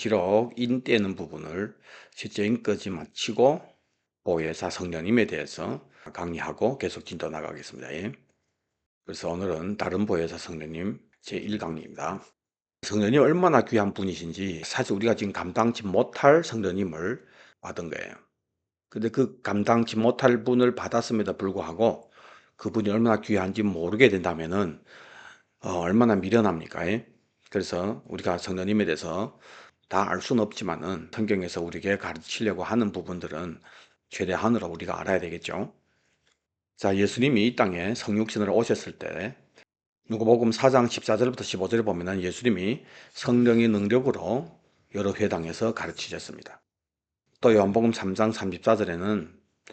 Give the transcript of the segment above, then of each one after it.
계시록 인대는 부분을 실제인까지 마치고 보혜사 성령님에 대해서 강의하고 계속 진도 나가겠습니다. 예. 그래서 오늘은 다른 보혜사 성령님 제1강의입니다. 성령님 얼마나 귀한 분이신지 사실 우리가 지금 감당치 못할 성령님을 받은 거예요. 근데 그 감당치 못할 분을 받았음에도 불구하고 그분이 얼마나 귀한지 모르게 된다면은 얼마나 미련합니까? 예? 그래서 우리가 성령님에 대해서 다 알 수는 없지만은 성경에서 우리에게 가르치려고 하는 부분들은 최대한으로 우리가 알아야 되겠죠. 자, 예수님이 이 땅에 성육신으로 오셨을 때 누가복음 4장 14절부터 15절에 보면은 예수님이 성령의 능력으로 여러 회당에서 가르치셨습니다. 또 요한복음 3장 34절에는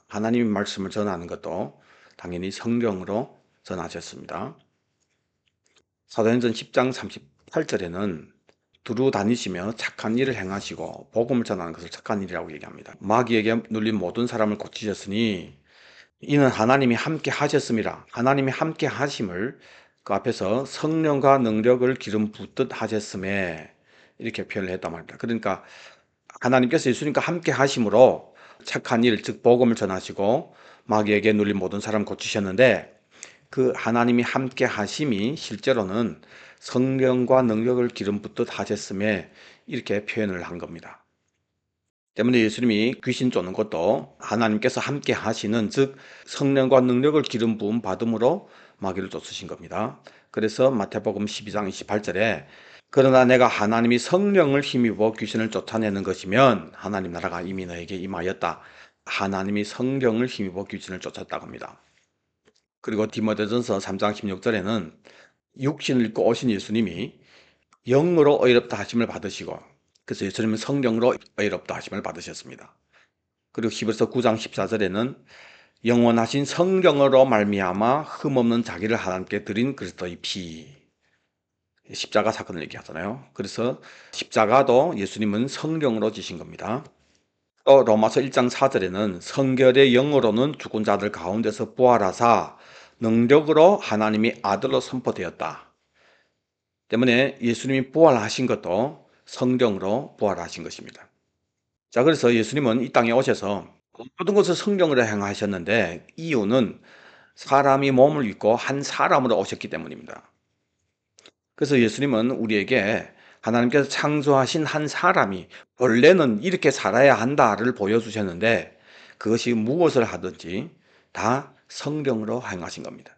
하나님의 말씀을 전하는 것도 당연히 성령으로 전하셨습니다. 사도행전 10장 38절에는 두루 다니시며 착한 일을 행하시고 복음을 전하는 것을 착한 일이라고 얘기합니다. 마귀에게 눌린 모든 사람을 고치셨으니 이는 하나님이 함께 하셨음이라. 하나님이 함께 하심을 그 앞에서 성령과 능력을 기름 붓듯 하셨음에 이렇게 표현을 했단 말입니다. 그러니까 하나님께서 예수님과 함께 하심으로 착한 일, 즉 복음을 전하시고 마귀에게 눌린 모든 사람을 고치셨는데 그 하나님이 함께 하심이 실제로는 성령과 능력을 기름 붓듯 하셨음에 이렇게 표현을 한 겁니다. 때문에 예수님이 귀신 쫓는 것도 하나님께서 함께 하시는, 즉 성령과 능력을 기름 부음 받음으로 마귀를 쫓으신 겁니다. 그래서 마태복음 12장 28절에 그러나 내가 하나님이 성령을 힘입어 귀신을 쫓아내는 것이면 하나님 나라가 이미 너에게 임하였다. 하나님이 성령을 힘입어 귀신을 쫓았다고 합니다. 그리고 디모데전서 3장 16절에는 육신을 입고 오신 예수님이 영으로 의롭다 하심을 받으시고, 그래서 예수님은 성령으로 의롭다 하심을 받으셨습니다. 그리고 히브리서 9장 14절에는 영원하신 성령으로 말미암아 흠없는 자기를 하나님께 드린 그리스도의 피, 십자가 사건을 얘기하잖아요. 그래서 십자가도 예수님은 성령으로 지신 겁니다. 또 로마서 1장 4절에는 성결의 영으로는 죽은 자들 가운데서 부활하사 능력으로 하나님이 아들로 선포되었다. 때문에 예수님이 부활하신 것도 성령으로 부활하신 것입니다. 자, 그래서 예수님은 이 땅에 오셔서 모든 것을 성령으로 행하셨는데 이유는 사람이 몸을 입고 한 사람으로 오셨기 때문입니다. 그래서 예수님은 우리에게 하나님께서 창조하신 한 사람이 원래는 이렇게 살아야 한다를 보여주셨는데 그것이 무엇을 하든지 다 성령으로 행하신 겁니다.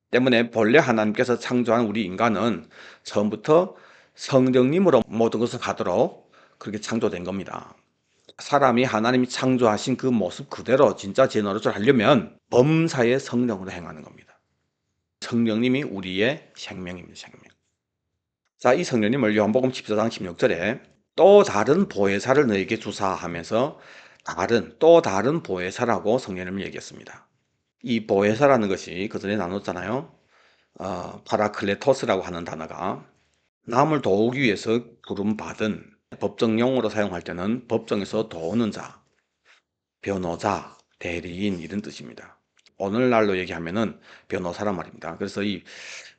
때문에 본래 하나님께서 창조한 우리 인간은 처음부터 성령님으로 모든 것을 하도록 그렇게 창조된 겁니다. 사람이 하나님이 창조하신 그 모습 그대로 진짜 제 노릇을 하려면 범사에 성령으로 행하는 겁니다. 성령님이 우리의 생명입니다. 생명. 자, 이 성령님을 요한복음 14장 16절에 또 다른 보혜사를 너에게 주사하면서 또 다른 보혜사라고 성령님을 얘기했습니다. 이 보혜사라는 것이 그 전에 나눴잖아요. 파라클레토스라고 하는 단어가 남을 도우기 위해서 부름받은, 법정용어로 사용할 때는 법정에서 도우는 자, 변호자, 대리인 이런 뜻입니다. 오늘날로 얘기하면은 변호사란 말입니다. 그래서 이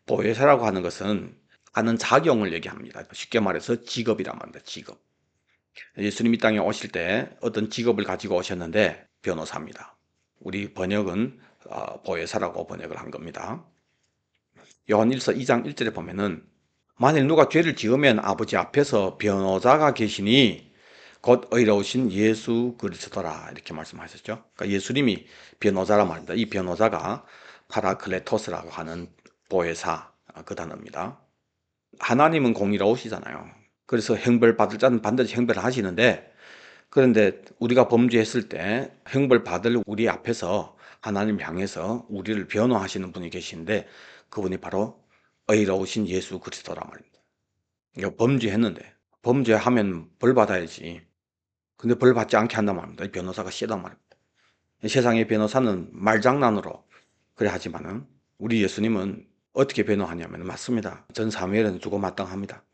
보혜사라고 하는 것은 하는 작용을 얘기합니다. 쉽게 말해서 직업이란 말입니다. 직업. 예수님이 땅에 오실 때 어떤 직업을 가지고 오셨는데 변호사입니다. 우리 번역은 보혜사라고 번역을 한 겁니다. 요한일서 2장 1절에 보면은 만일 누가 죄를 지으면 아버지 앞에서 변호자가 계시니 곧 의로우신 예수 그리스도라 이렇게 말씀하셨죠. 그러니까 예수님이 변호자란 말입니다. 이 변호자가 파라클레토스라고 하는 보혜사 그 단어입니다. 하나님은 공의로우시잖아요. 그래서 형벌 받을 자는 반드시 형벌을 하시는데, 그런데 우리가 범죄했을 때 형벌 받을 우리 앞에서 하나님 향해서 우리를 변호하시는 분이 계신데 그분이 바로 의로우신 예수 그리스도란 말입니다. 그러니까 범죄했는데 범죄하면 벌 받아야지. 근데 벌 받지 않게 한단 말입니다. 이 변호사가 씨단 말입니다. 세상의 변호사는 말장난으로 그래 하지만은 우리 예수님은 어떻게 변호하냐면 맞습니다. 전 사무엘은 죽어 마땅합니다.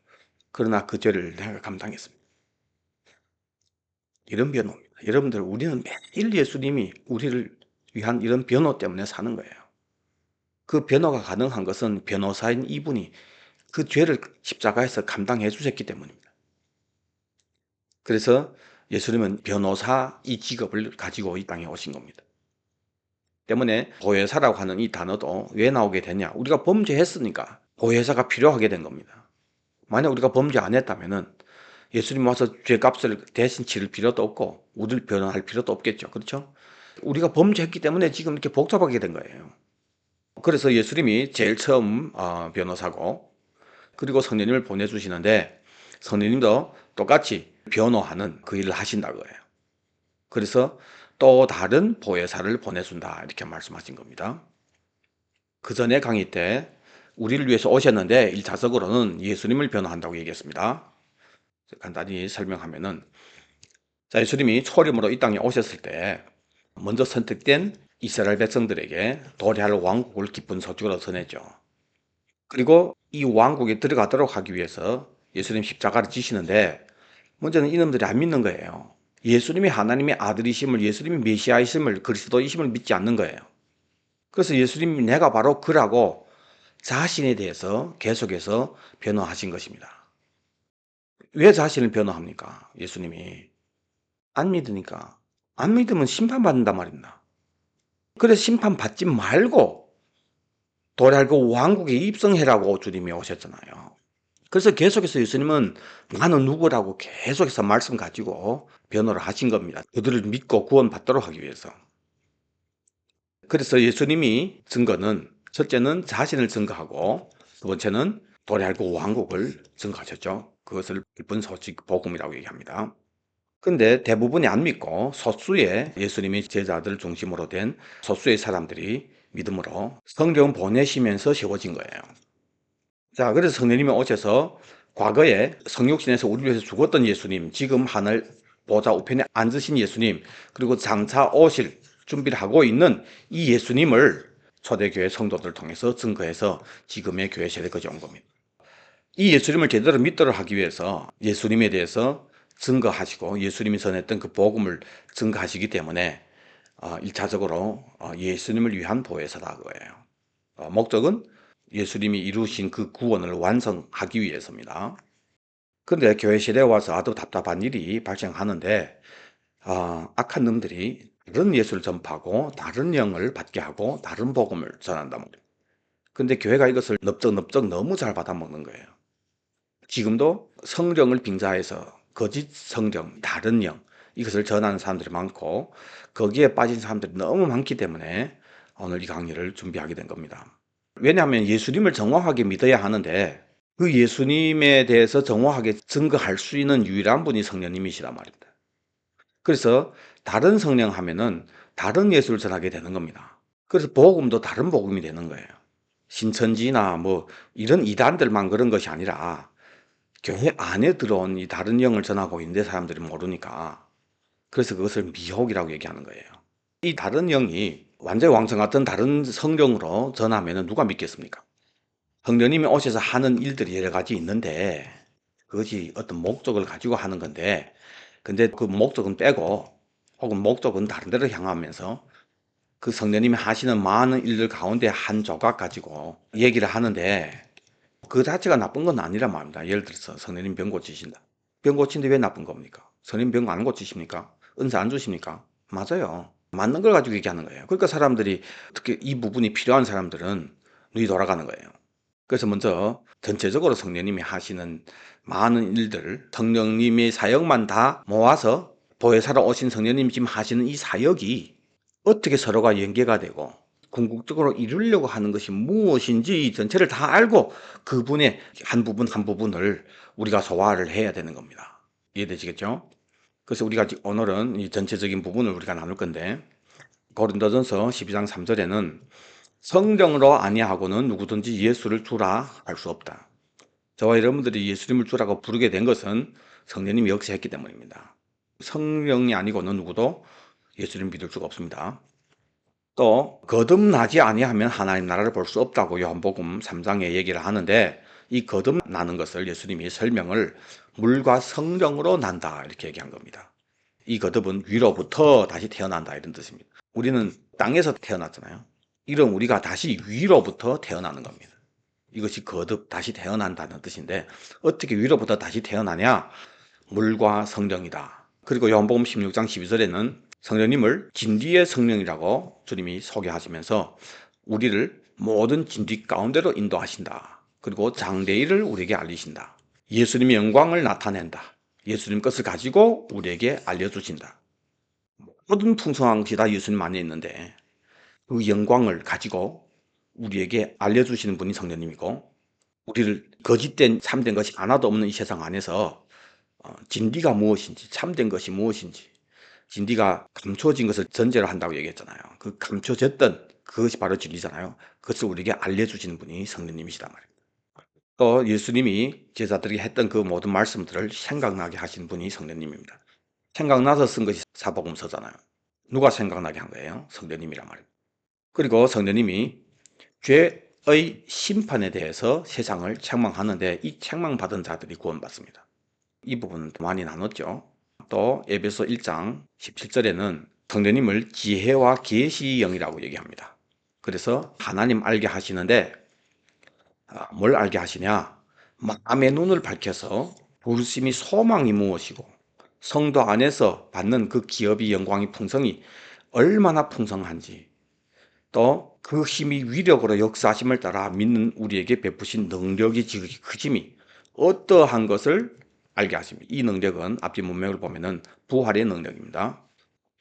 그러나 그 죄를 내가 감당했습니다. 이런 변호입니다. 여러분들, 우리는 매일 예수님이 우리를 위한 이런 변호 때문에 사는 거예요. 그 변호가 가능한 것은 변호사인 이분이 그 죄를 십자가에서 감당해 주셨기 때문입니다. 그래서 예수님은 변호사 이 직업을 가지고 이 땅에 오신 겁니다. 때문에 보혜사라고 하는 이 단어도 왜 나오게 되냐? 우리가 범죄했으니까 보혜사가 필요하게 된 겁니다. 만약 우리가 범죄 안 했다면은 예수님 와서 죄값을 대신 치를 필요도 없고 우리를 변호할 필요도 없겠죠. 그렇죠? 우리가 범죄했기 때문에 지금 이렇게 복잡하게 된 거예요. 그래서 예수님이 제일 처음 변호사고, 그리고 성령님을 보내주시는데 성령님도 똑같이 변호하는 그 일을 하신다고요. 그래서 또 다른 보혜사를 보내준다 이렇게 말씀하신 겁니다. 그 전에 강의 때 우리를 위해서 오셨는데 1차적으로는 예수님을 변호한다고 얘기했습니다. 간단히 설명하면은, 자, 예수님이 초림으로 이 땅에 오셨을 때 먼저 선택된 이스라엘 백성들에게 도래할 왕국을 기쁜 소식으로 전했죠. 그리고 이 왕국에 들어가도록 하기 위해서 예수님 십자가를 지시는데 문제는 이놈들이 안 믿는 거예요. 예수님이 하나님의 아들이심을, 예수님이 메시아이심을, 그리스도이심을 믿지 않는 거예요. 그래서 예수님이 내가 바로 그라고 자신에 대해서 계속해서 변호하신 것입니다. 왜 자신을 변호합니까? 예수님이 안 믿으니까. 안 믿으면 심판받는단 말입니다. 그래서 심판받지 말고 도래할 그 왕국에 입성해라고 주님이 오셨잖아요. 그래서 계속해서 예수님은 나는 누구라고 계속해서 말씀 가지고 변호를 하신 겁니다. 그들을 믿고 구원받도록 하기 위해서. 그래서 예수님이 증거는, 첫째는 자신을 증거하고, 두 번째는 도래할 그 왕국을 증거하셨죠. 그것을 기쁜 소식 복음이라고 얘기합니다. 근데 대부분이 안 믿고 소수의, 예수님이 제자들 중심으로 된 소수의 사람들이 믿음으로 성령 보내시면서 세워진 거예요. 자, 그래서 성령님이 오셔서 과거에 성육신에서 우리를 위해서 죽었던 예수님, 지금 하늘 보좌 우편에 앉으신 예수님, 그리고 장차 오실 준비를 하고 있는 이 예수님을 초대교회 성도들을 통해서 증거해서 지금의 교회 세대까지 온 겁니다. 이 예수님을 제대로 믿도록 하기 위해서 예수님에 대해서 증거하시고 예수님이 전했던 그 복음을 증거하시기 때문에 1차적으로 예수님을 위한 보혜사다 그거예요. 목적은 예수님이 이루신 그 구원을 완성하기 위해서입니다. 그런데 교회 시대에 와서 아주 답답한 일이 발생하는데, 악한 놈들이 다른 예수를 전파하고 다른 영을 받게 하고 다른 복음을 전한단 말이에요. 근데 교회가 이것을 넙적넙적 너무 잘 받아먹는 거예요. 지금도 성령을 빙자해서 거짓 성령, 다른 영, 이것을 전하는 사람들이 많고 거기에 빠진 사람들이 너무 많기 때문에 오늘 이 강의를 준비하게 된 겁니다. 왜냐하면 예수님을 정확하게 믿어야 하는데 그 예수님에 대해서 정확하게 증거할 수 있는 유일한 분이 성령님이시란 말입니다. 그래서 다른 성령 하면은 다른 예수를 전하게 되는 겁니다. 그래서 복음도 다른 복음이 되는 거예요. 신천지나 뭐 이런 이단들만 그런 것이 아니라 교회 안에 들어온 이 다른 영을 전하고 있는데 사람들이 모르니까, 그래서 그것을 미혹이라고 얘기하는 거예요. 이 다른 영이 완전히 왕성 같은 다른 성령으로 전하면 누가 믿겠습니까? 성령님이 오셔서 하는 일들이 여러 가지 있는데 그것이 어떤 목적을 가지고 하는 건데, 근데 그 목적은 빼고 혹은 목적은 다른 데로 향하면서 그 성령님이 하시는 많은 일들 가운데 한 조각 가지고 얘기를 하는데 그 자체가 나쁜 건 아니란 말입니다. 예를 들어서 성령님 병 고치신다. 병 고치는데 왜 나쁜 겁니까? 성령님 병 안 고치십니까? 은사 안 주십니까? 맞아요. 맞는 걸 가지고 얘기하는 거예요. 그러니까 사람들이, 특히 이 부분이 필요한 사람들은 눈이 돌아가는 거예요. 그래서 먼저 전체적으로 성령님이 하시는 많은 일들, 성령님의 사역만 다 모아서 보혜사로 오신 성령님이 지금 하시는 이 사역이 어떻게 서로가 연계가 되고 궁극적으로 이루려고 하는 것이 무엇인지 이 전체를 다 알고 그분의 한 부분 한 부분을 우리가 소화를 해야 되는 겁니다. 이해되시겠죠? 그래서 우리가 오늘은 이 전체적인 부분을 우리가 나눌 건데, 고린도전서 12장 3절에는 성령으로 아니하고는 누구든지 예수를 주라 할 수 없다. 저와 여러분들이 예수님을 주라고 부르게 된 것은 성령님이 역사했기 때문입니다. 성령이 아니고는 누구도 예수를 믿을 수가 없습니다. 또 거듭나지 아니하면 하나님 나라를 볼 수 없다고 요한복음 3장에 얘기를 하는데, 이 거듭나는 것을 예수님이 설명을 물과 성령으로 난다 이렇게 얘기한 겁니다. 이 거듭은 위로부터 다시 태어난다 이런 뜻입니다. 우리는 땅에서 태어났잖아요. 이런 우리가 다시 위로부터 태어나는 겁니다. 이것이 거듭, 다시 태어난다는 뜻인데 어떻게 위로부터 다시 태어나냐? 물과 성령이다. 그리고 요한복음 16장 12절에는 성령님을 진리의 성령이라고 주님이 소개하시면서 우리를 모든 진리 가운데로 인도하신다. 그리고 장래일을 우리에게 알리신다. 예수님의 영광을 나타낸다. 예수님 것을 가지고 우리에게 알려주신다. 모든 풍성한 것이 다 예수님 안에 있는데 그 영광을 가지고 우리에게 알려주시는 분이 성령님이고, 우리를 거짓된 참된 것이 하나도 없는 이 세상 안에서 진리가 무엇인지, 참된 것이 무엇인지, 진리가 감춰진 것을 전제로 한다고 얘기했잖아요. 그 감춰졌던 그것이 바로 진리잖아요. 그것을 우리에게 알려주시는 분이 성령님이시단 말입니다. 또 예수님이 제자들에게 했던 그 모든 말씀들을 생각나게 하신 분이 성령님입니다. 생각나서 쓴 것이 사복음서잖아요. 누가 생각나게 한 거예요? 성령님이란 말입니다. 그리고 성령님이 죄의 심판에 대해서 세상을 책망하는데 이 책망받은 자들이 구원받습니다. 이 부분은 많이 나눴죠. 또 에베소 1장 17절에는 성령님을 지혜와 계시의 영이라고 얘기합니다. 그래서 하나님 알게 하시는데 뭘 알게 하시냐? 마음의 눈을 밝혀서 부르심이 소망이 무엇이고 성도 안에서 받는 그 기업의 영광의 풍성이 얼마나 풍성한지, 또 그 힘이 위력으로 역사하심을 따라 믿는 우리에게 베푸신 능력의 지극히 크심이 어떠한 것을 알게 하십니다. 이 능력은 앞뒤 문맥을 보면은 부활의 능력입니다.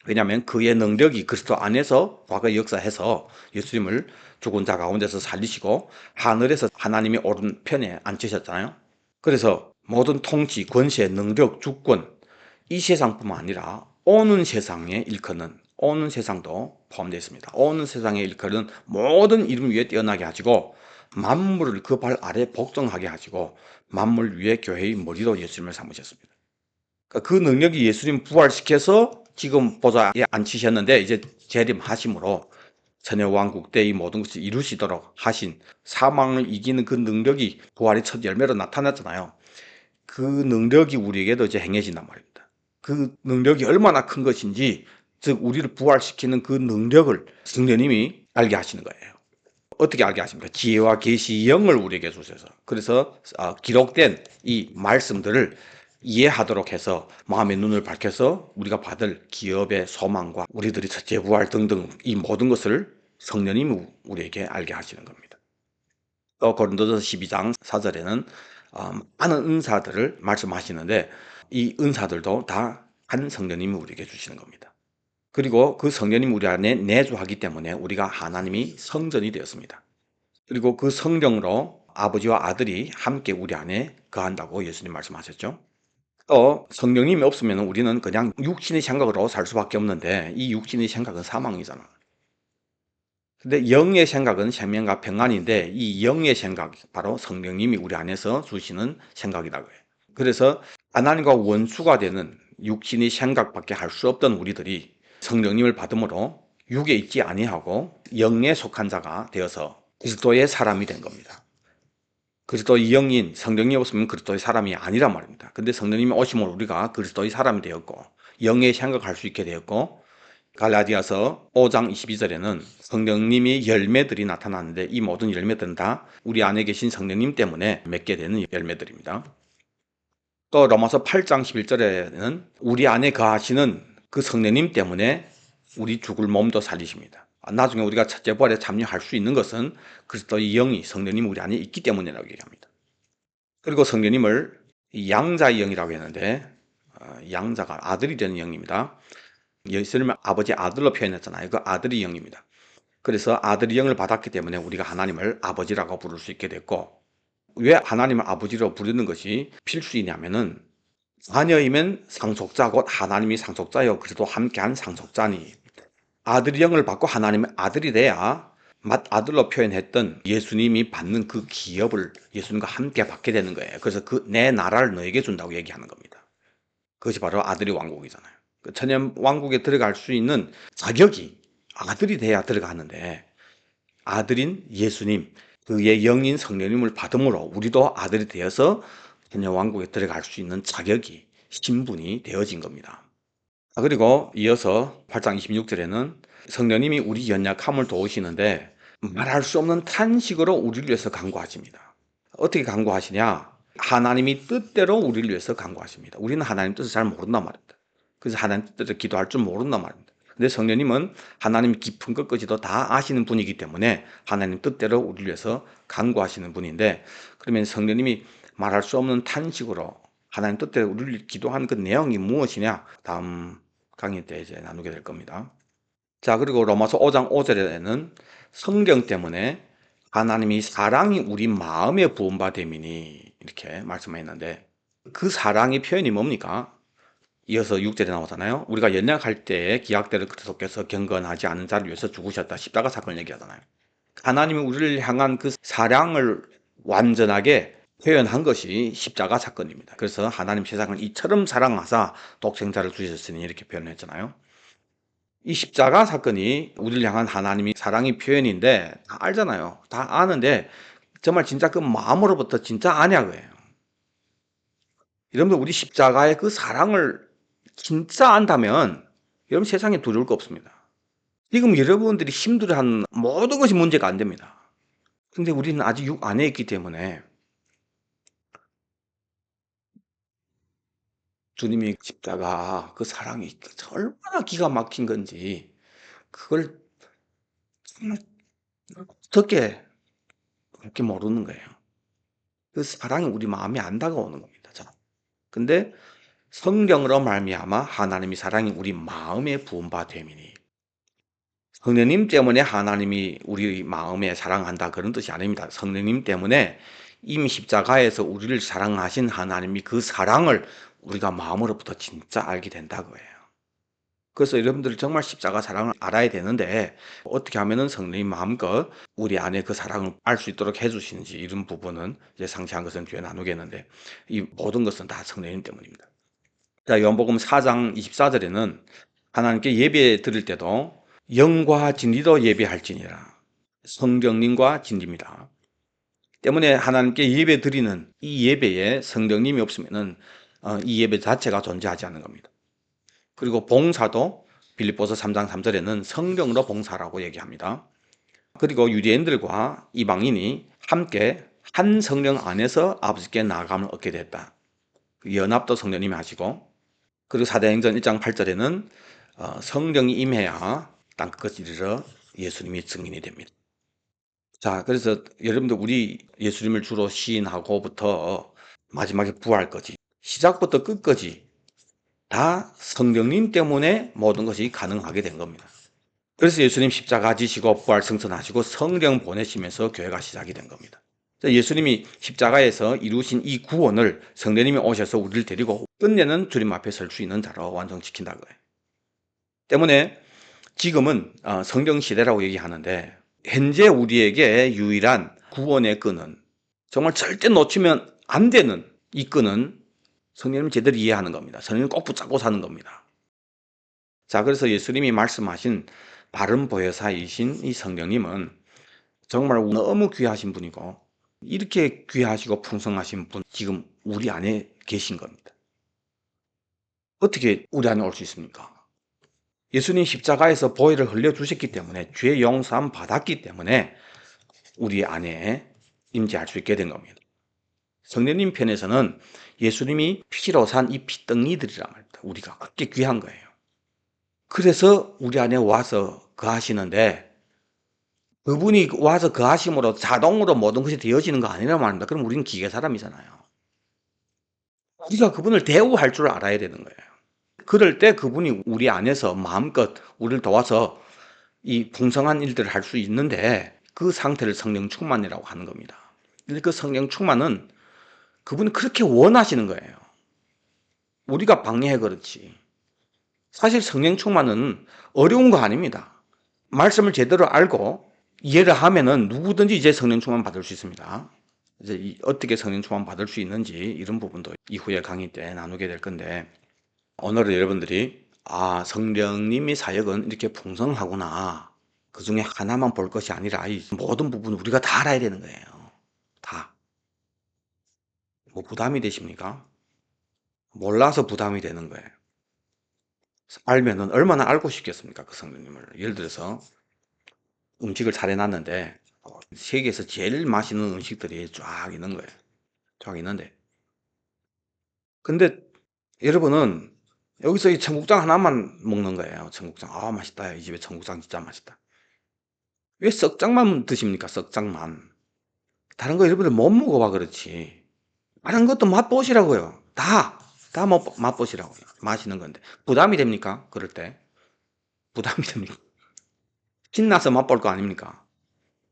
왜냐하면 그의 능력이 그리스도 안에서 과거에 역사해서 예수님을 죽은 자 가운데서 살리시고 하늘에서 하나님이 오른편에 앉히셨잖아요. 그래서 모든 통치, 권세, 능력, 주권, 이 세상뿐만 아니라 오는 세상에 일컫는, 오는 세상도 포함되어 있습니다. 오는 세상에 일컬은 모든 이름 위에 뛰어나게 하시고 만물을 그 발 아래 복종하게 하시고 만물 위에 교회의 머리로 예수님을 삼으셨습니다. 그 능력이 예수님 부활시켜서 지금 보좌에 앉히셨는데, 이제 재림하심으로 천여왕국 때 이 모든 것을 이루시도록 하신 사망을 이기는 그 능력이 부활의 첫 열매로 나타났잖아요. 그 능력이 우리에게도 이제 행해진단 말입니다. 그 능력이 얼마나 큰 것인지, 즉 우리를 부활시키는 그 능력을 성령님이 알게 하시는 거예요. 어떻게 알게 하십니까? 지혜와 계시 영을 우리에게 주셔서, 그래서 기록된 이 말씀들을 이해하도록 해서 마음의 눈을 밝혀서 우리가 받을 기업의 소망과 우리들이 재부활 등등 이 모든 것을 성령님이 우리에게 알게 하시는 겁니다. 또 고린도전서 12장 4절에는 많은 은사들을 말씀하시는데 이 은사들도 다 한 성령님이 우리에게 주시는 겁니다. 그리고 그 성령님이 우리 안에 내주하기 때문에 우리가 하나님이 성전이 되었습니다. 그리고 그 성령으로 아버지와 아들이 함께 우리 안에 거한다고 예수님 말씀하셨죠. 또 성령님이 없으면 우리는 그냥 육신의 생각으로 살 수밖에 없는데 이 육신의 생각은 사망이잖아. 근데 영의 생각은 생명과 평안인데 이 영의 생각, 바로 성령님이 우리 안에서 주시는 생각이라고 해요. 그래서 하나님과 원수가 되는 육신의 생각밖에 할 수 없던 우리들이 성령님을 받음으로 육에 있지 아니하고 영에 속한 자가 되어서 그리스도의 사람이 된 겁니다. 그리스도의 영인 성령이 없으면 그리스도의 사람이 아니란 말입니다. 근데 성령님이 오심으로 우리가 그리스도의 사람이 되었고 영의 생각할 수 있게 되었고, 갈라디아서 5장 22절에는 성령님이 열매들이 나타나는데 이 모든 열매들은 다 우리 안에 계신 성령님 때문에 맺게 되는 열매들입니다. 또 로마서 8장 11절에는 우리 안에 거하시는 그 성령님 때문에 우리 죽을 몸도 살리십니다. 나중에 우리가 첫째 부활에 참여할 수 있는 것은 그리스도의 영이 성령님이 우리 안에 있기 때문이라고 얘기합니다. 그리고 성령님을 양자의 영이라고 했는데 양자가 아들이 되는 영입니다. 예수님을 아버지 아들로 표현했잖아요. 그 아들의 영입니다. 그래서 아들의 영을 받았기 때문에 우리가 하나님을 아버지라고 부를 수 있게 됐고, 왜 하나님을 아버지로 부르는 것이 필수이냐면은 자녀이면 상속자 곧 하나님이 상속자요 그리스도 함께한 상속자니, 아들의 영을 받고 하나님의 아들이 돼야 맏아들로 표현했던 예수님이 받는 그 기업을 예수님과 함께 받게 되는 거예요. 그래서 그 내 나라를 너에게 준다고 얘기하는 겁니다. 그것이 바로 아들의 왕국이잖아요. 그 천년 왕국에 들어갈 수 있는 자격이 아들이 돼야 들어가는데, 아들인 예수님, 그의 영인 성령님을 받음으로 우리도 아들이 되어서 천년 왕국에 들어갈 수 있는 자격이, 신분이 되어진 겁니다. 그리고 이어서 8장 26절에는 성령님이 우리 연약함을 도우시는데 말할 수 없는 탄식으로 우리를 위해서 간구하십니다. 어떻게 간구하시냐? 하나님이 뜻대로 우리를 위해서 간구하십니다. 우리는 하나님 뜻을 잘 모른단 말입니다. 그래서 하나님 뜻대로 기도할 줄 모른단 말입니다. 근데 성령님은 하나님 깊은 것까지도 다 아시는 분이기 때문에 하나님 뜻대로 우리를 위해서 간구하시는 분인데, 그러면 성령님이 말할 수 없는 탄식으로 하나님 뜻대로 우리를 기도한 그 내용이 무엇이냐, 다음 강의 때 이제 나누게 될 겁니다. 자, 그리고 로마서 5장 5절에는 성령 때문에 하나님이 사랑이 우리 마음에 부은 바 됨이니 이렇게 말씀하셨는데, 그 사랑의 표현이 뭡니까? 이어서 6절에 나오잖아요. 우리가 연약할 때에 기약대로 그리스도께서 경건하지 않은 자를 위해서 죽으셨다. 십자가 사건을 얘기하잖아요. 하나님이 우리를 향한 그 사랑을 완전하게 표현한 것이 십자가 사건입니다. 그래서 하나님 세상을 이처럼 사랑하사 독생자를 주셨으니 이렇게 표현했잖아요. 이 십자가 사건이 우리를 향한 하나님의 사랑의 표현인데 다 알잖아요. 다 아는데 정말 진짜 그 마음으로부터 진짜 아냐고요. 여러분들 우리 십자가의 그 사랑을 진짜 안다면 여러분 세상에 두려울 거 없습니다. 지금 여러분들이 힘들어하는 모든 것이 문제가 안 됩니다. 근데 우리는 아직 육 안에 있기 때문에 주님의 십자가 그 사랑이 얼마나 기가 막힌 건지 그걸 정말 어떻게 그렇게 모르는 거예요. 그 사랑이 우리 마음에 안 다가오는 겁니다. 자, 근데 성령으로 말미암아 하나님의 사랑이 우리 마음에 부은 바 됨이니, 성령님 때문에 하나님이 우리 마음에 사랑한다 그런 뜻이 아닙니다. 성령님 때문에 이미 십자가에서 우리를 사랑하신 하나님이 그 사랑을 우리가 마음으로부터 진짜 알게 된다고요. 그래서 여러분들 정말 십자가 사랑을 알아야 되는데 어떻게 하면은 성령님 마음껏 우리 안에 그 사랑을 알 수 있도록 해주시는지 이런 부분은 이제 상세한 것은 뒤에 나누겠는데, 이 모든 것은 다 성령님 때문입니다. 자, 요한복음 4장 24절에는 하나님께 예배 드릴 때도 영과 진리로 예배할지니라. 성령님과 진리입니다. 때문에 하나님께 예배 드리는 이 예배에 성령님이 없으면은 이 예배 자체가 존재하지 않는 겁니다. 그리고 봉사도 빌립보서 3장 3절에는 성령으로 봉사라고 얘기합니다. 그리고 유대인들과 이방인이 함께 한 성령 안에서 아버지께 나아감을 얻게 됐다. 연합도 성령님이 하시고, 그리고 사도행전 1장 8절에는 성령이 임해야 땅 끝까지 이르러 예수님이 증인이 됩니다. 자, 그래서 여러분들 우리 예수님을 주로 시인하고부터 마지막에 부활까지 시작부터 끝까지 다 성령님 때문에 모든 것이 가능하게 된 겁니다. 그래서 예수님 십자가 지시고 부활 승천하시고 성령 보내시면서 교회가 시작이 된 겁니다. 예수님이 십자가에서 이루신 이 구원을 성령님이 오셔서 우리를 데리고 끝내는 주님 앞에 설 수 있는 자로 완성시킨다는 거예요. 때문에 지금은 성령 시대라고 얘기하는데, 현재 우리에게 유일한 구원의 끈은, 정말 절대 놓치면 안 되는 이 끈은 성령님 제대로 이해하는 겁니다. 성령님 꼭 붙잡고 사는 겁니다. 자, 그래서 예수님이 말씀하신 바른 보혜사이신 이 성령님은 정말 너무 귀하신 분이고, 이렇게 귀하시고 풍성하신 분 지금 우리 안에 계신 겁니다. 어떻게 우리 안에 올 수 있습니까? 예수님 십자가에서 보혈을 흘려주셨기 때문에, 죄 용서함 받았기 때문에 우리 안에 임재할 수 있게 된 겁니다. 성령님 편에서는 예수님이 피로 산 이 피덩이들이란 말입니다. 우리가 그렇게 귀한 거예요. 그래서 우리 안에 와서 거하시는데, 그분이 와서 거하심으로 자동으로 모든 것이 되어지는 거 아니란 말입니다. 그럼 우리는 기계 사람이잖아요. 우리가 그분을 대우할 줄 알아야 되는 거예요. 그럴 때 그분이 우리 안에서 마음껏 우리를 도와서 이 풍성한 일들을 할 수 있는데, 그 상태를 성령 충만이라고 하는 겁니다. 근데 그 성령 충만은 그분이 그렇게 원하시는 거예요. 우리가 방해해 그렇지. 사실 성령 충만은 어려운 거 아닙니다. 말씀을 제대로 알고 이해를 하면은 누구든지 이제 성령 충만 받을 수 있습니다. 이제 어떻게 성령 충만 받을 수 있는지 이런 부분도 이후에 강의 때 나누게 될 건데, 오늘은 여러분들이 성령님의 사역은 이렇게 풍성하구나, 그 중에 하나만 볼 것이 아니라 이 모든 부분 우리가 다 알아야 되는 거예요. 다. 뭐 부담이 되십니까? 몰라서 부담이 되는 거예요. 알면은 얼마나 알고 싶겠습니까? 그 성령님을. 예를 들어서 음식을 차려놨는데 세계에서 제일 맛있는 음식들이 쫙 있는 거예요. 쫙 있는데 근데 여러분은 여기서 이 청국장 하나만 먹는 거예요. 청국장. 아, 맛있다. 이 집에 청국장 진짜 맛있다. 왜 썩장만 드십니까? 썩장만. 다른 거 여러분들 못 먹어봐 그렇지. 다른 것도 맛보시라고요. 다 맛보시라고요. 맛있는 건데. 부담이 됩니까? 그럴 때. 부담이 됩니까? 신나서 맛볼 거 아닙니까?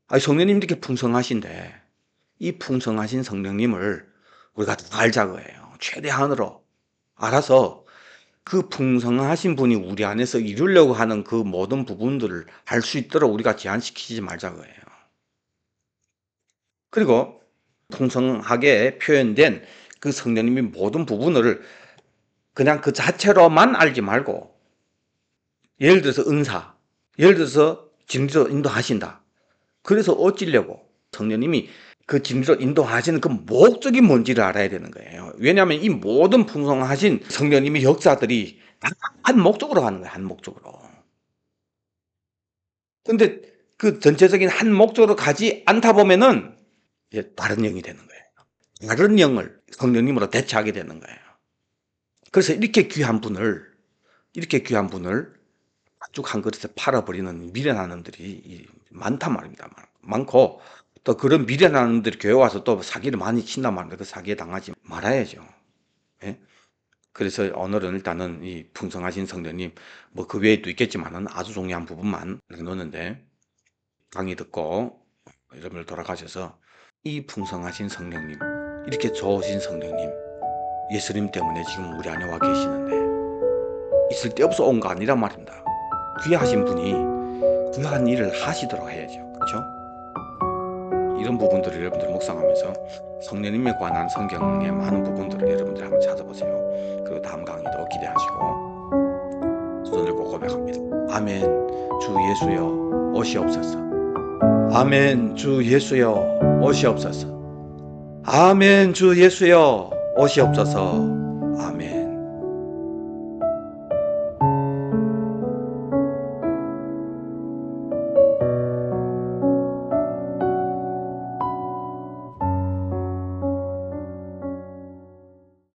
아니, 성령님 이렇게 풍성하신데, 이 풍성하신 성령님을 우리가 다 알자고요. 최대한으로 알아서 그 풍성하신 분이 우리 안에서 이루려고 하는 그 모든 부분들을 할 수 있도록 우리가 제한시키지 말자고요. 그리고 풍성하게 표현된 그 성령님의 모든 부분을 그냥 그 자체로만 알지 말고, 예를 들어서 은사, 예를 들어서 진리로 인도하신다. 그래서 어찌려고 성령님이 그 진리로 인도하시는 그 목적이 뭔지를 알아야 되는 거예요. 왜냐하면 이 모든 풍성하신 성령님의 역사들이 다 한 목적으로 가는 거예요. 한 목적으로. 근데 그 전체적인 한 목적으로 가지 않다 보면은 이제 다른 영이 되는 거예요. 다른 영을 성령님으로 대체하게 되는 거예요. 그래서 이렇게 귀한 분을 쭉 한 그릇에 팔아버리는 미련한 놈들이 많단 말입니다. 많고, 또 그런 미련한 놈들이 교회 와서 또 사기를 많이 친단 말입니다. 그 사기에 당하지 말아야죠. 예? 그래서 오늘은 일단은 이 풍성하신 성령님, 뭐 그 외에도 있겠지만은 아주 중요한 부분만 넣는데, 강의 듣고 여러분들 돌아가셔서 이 풍성하신 성령님, 이렇게 좋으신 성령님, 예수님 때문에 지금 우리 안에 와 계시는데 있을 데 없어 온 거 아니란 말입니다. 귀하신 분이 귀한 일을 하시도록 해야죠. 그렇죠? 이런 부분들을 여러분들 묵상하면서 성령님에 관한 성경의 많은 부분들을 여러분들 한번 찾아보세요. 그리고 다음 강의도 기대하시고 손 들고 고백합니다. 아멘. 주 예수여 오시옵소서. 아멘. 주 예수여 오시옵소서. 아멘. 주 예수여 오시옵소서. 아멘.